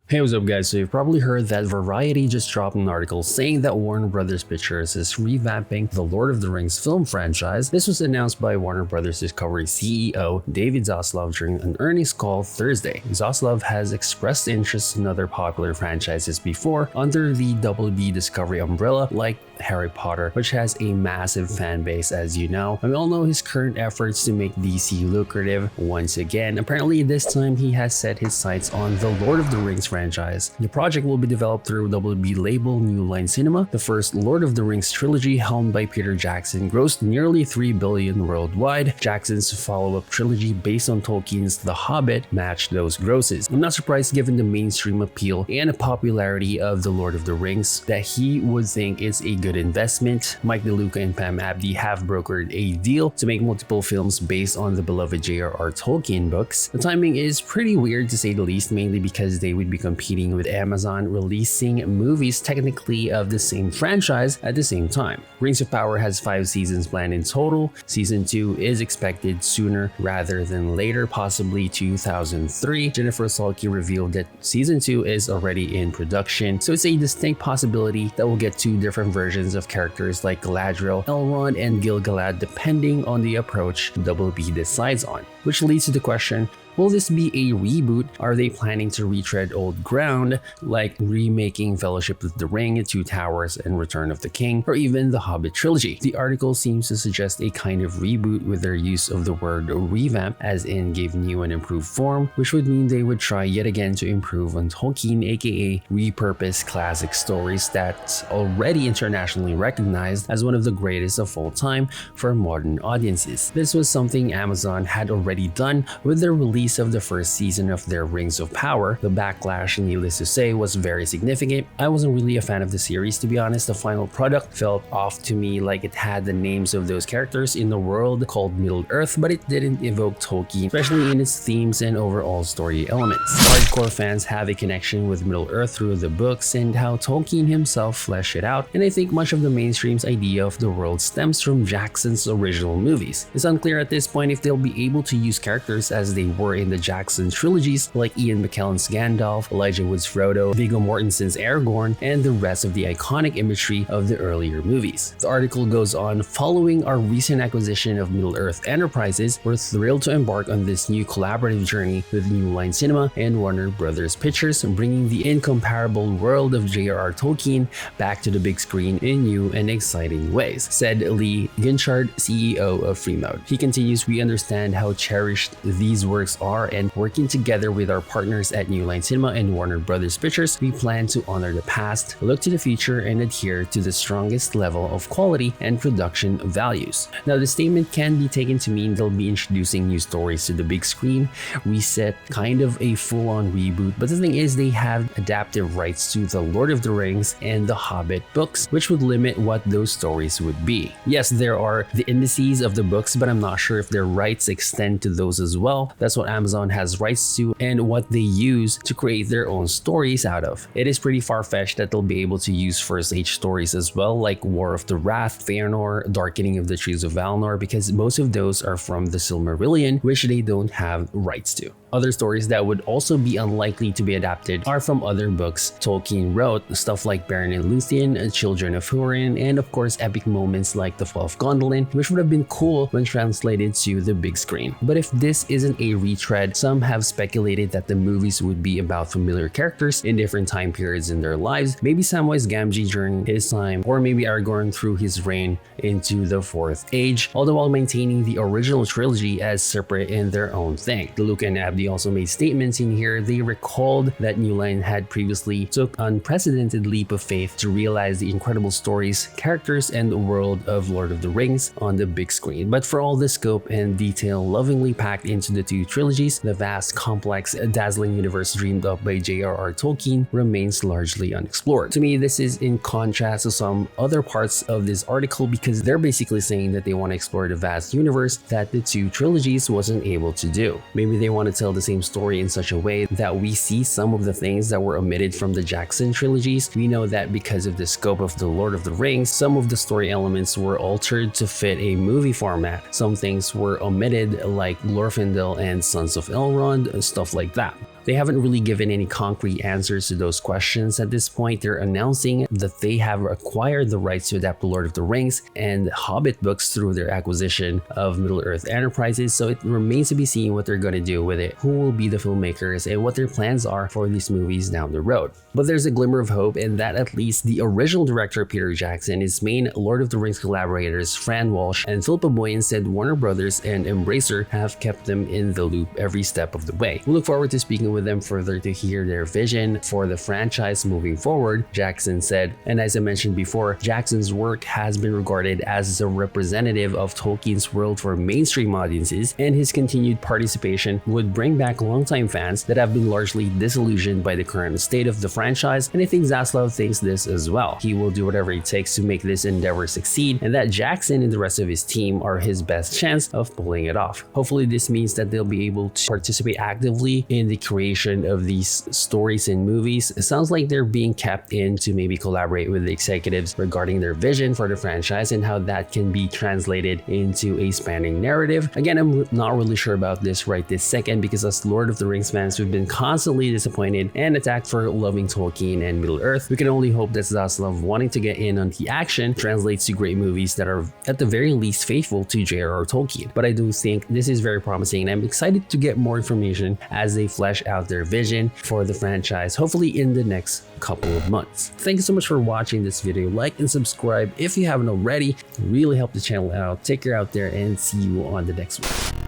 Hey, what's up guys? So you've probably heard that Variety just dropped an article saying that Warner Brothers Pictures is revamping the Lord of the Rings film franchise. This was announced by Warner Brothers Discovery CEO David Zaslav during an earnings call Thursday. Zaslav has expressed interest in other popular franchises before under the WB Discovery umbrella, like Harry Potter, which has a massive fan base, as you know. And we all know his current efforts to make DC lucrative once again. Apparently this time he has set his sights on the Lord of the Rings franchise. The project will be developed through WB label New Line Cinema. The first Lord of the Rings trilogy, helmed by Peter Jackson, grossed nearly $3 billion worldwide. Jackson's follow-up trilogy based on Tolkien's The Hobbit matched those grosses. I'm not surprised given the mainstream appeal and the popularity of the Lord of the Rings that he would think it's a good investment. Mike DeLuca and Pam Abdi have brokered a deal to make multiple films based on the beloved J.R.R. Tolkien books. The timing is pretty weird to say the least, mainly because they would be competing with Amazon releasing movies technically of the same franchise at the same time. Rings of Power has 5 seasons planned in total. Season 2 is expected sooner rather than later, possibly 2003. Jennifer Salke revealed that Season 2 is already in production, so it's a distinct possibility that we'll get 2 different versions of characters like Galadriel, Elrond, and Gil-galad depending on the approach WB decides on. Which leads to the question, will this be a reboot? Are they planning to retread old ground, like remaking Fellowship of the Ring, Two Towers, and Return of the King, or even the Hobbit trilogy? The article seems to suggest a kind of reboot with their use of the word revamp, as in give new and improved form, which would mean they would try yet again to improve on Tolkien, aka repurpose classic stories that's already internationally recognized as one of the greatest of all time for modern audiences. This was something Amazon had already done with their release of the first season of their Rings of Power. The backlash, needless to say, was very significant. I wasn't really a fan of the series, to be honest. The final product felt off to me, like it had the names of those characters in the world called Middle Earth, but it didn't evoke Tolkien, especially in its themes and overall story elements. Hardcore fans have a connection with Middle Earth through the books and how Tolkien himself fleshed it out, and I think much of the mainstream's idea of the world stems from Jackson's original movies. It's unclear at this point if they'll be able to use characters as they were in the Jackson trilogies, like Ian McKellen's Gandalf, Elijah Wood's Frodo, Viggo Mortensen's Aragorn, and the rest of the iconic imagery of the earlier movies. The article goes on, following our recent acquisition of Middle-earth Enterprises, we're thrilled to embark on this new collaborative journey with New Line Cinema and Warner Brothers Pictures, bringing the incomparable world of J.R.R. Tolkien back to the big screen in new and exciting ways, said Lee Ginchard, CEO of Freemode. He continues, we understand how cherished these works are, and working together with our partners at New Line Cinema and Warner Brothers Pictures, we plan to honor the past, look to the future, and adhere to the strongest level of quality and production values. Now, the statement can be taken to mean they'll be introducing new stories to the big screen. We set kind of a full-on reboot, but the thing is they have adaptive rights to the Lord of the Rings and the Hobbit books, which would limit what those stories would be. Yes, there are the indices of the books, but I'm not sure if their rights extend to those as well. That's what Amazon has rights to and what they use to create their own stories out of. It is pretty far-fetched that they'll be able to use First Age stories as well, like War of the Wrath, Feanor, Darkening of the Trees of Valinor, because most of those are from the Silmarillion, which they don't have rights to. Other stories that would also be unlikely to be adapted are from other books Tolkien wrote, stuff like Beren and Luthien, Children of Húrin, and of course epic moments like the Fall of Gondolin, which would have been cool when translated to the big screen. But if this isn't a retread, some have speculated that the movies would be about familiar characters in different time periods in their lives, maybe Samwise Gamgee during his time, or maybe Aragorn through his reign into the Fourth Age, all the while maintaining the original trilogy as separate in their own thing. DeLuca and Abdi also made statements in here. They recalled that New Line had previously took unprecedented leap of faith to realize the incredible stories, characters, and the world of Lord of the Rings on the big screen. But for all the scope and detail lovingly packed into the 2 trilogies, the vast, complex, dazzling universe dreamed up by J.R.R. Tolkien remains largely unexplored. To me, this is in contrast to some other parts of this article, because they're basically saying that they want to explore the vast universe that the 2 trilogies wasn't able to do. Maybe they want to tell the same story in such a way that we see some of the things that were omitted from the Jackson trilogies. We know that because of the scope of the Lord of the Rings, some of the story elements were altered to fit a movie format. Some things were omitted, like Glorfindel and Sons of Elrond, stuff like that. They haven't really given any concrete answers to those questions at this point. They're announcing that they have acquired the rights to adapt the Lord of the Rings and Hobbit books through their acquisition of Middle-earth Enterprises, so it remains to be seen what they're going to do with it, who will be the filmmakers, and what their plans are for these movies down the road. But there's a glimmer of hope in that at least the original director Peter Jackson, his main Lord of the Rings collaborators Fran, Walsh, and Philippa Boyens said Warner Brothers and Embracer have kept them in the loop every step of the way. We look forward to speaking with them further to hear their vision for the franchise moving forward, Jackson said. And as I mentioned before, Jackson's work has been regarded as a representative of Tolkien's world for mainstream audiences, and his continued participation would bring back longtime fans that have been largely disillusioned by the current state of the franchise, and I think Zaslav thinks this as well. He will do whatever it takes to make this endeavor succeed, and that Jackson and the rest of his team are his best chance of pulling it off. Hopefully this means that they'll be able to participate actively in the creation of these stories and movies. It sounds like they're being kept in to maybe collaborate with the executives regarding their vision for the franchise and how that can be translated into a spanning narrative. Again, I'm not really sure about this right this second, because as Lord of the Rings fans, we've been constantly disappointed and attacked for loving Tolkien and Middle-earth. We can only hope that Zaslav wanting to get in on the action translates to great movies that are at the very least faithful to J.R.R. Tolkien. But I do think this is very promising, and I'm excited to get more information as they flesh out their vision for the franchise, hopefully in the next couple of months. Thank you so much for watching this video. Like and subscribe if you haven't already. It really help the channel out. Take care out there, and see you on the next one.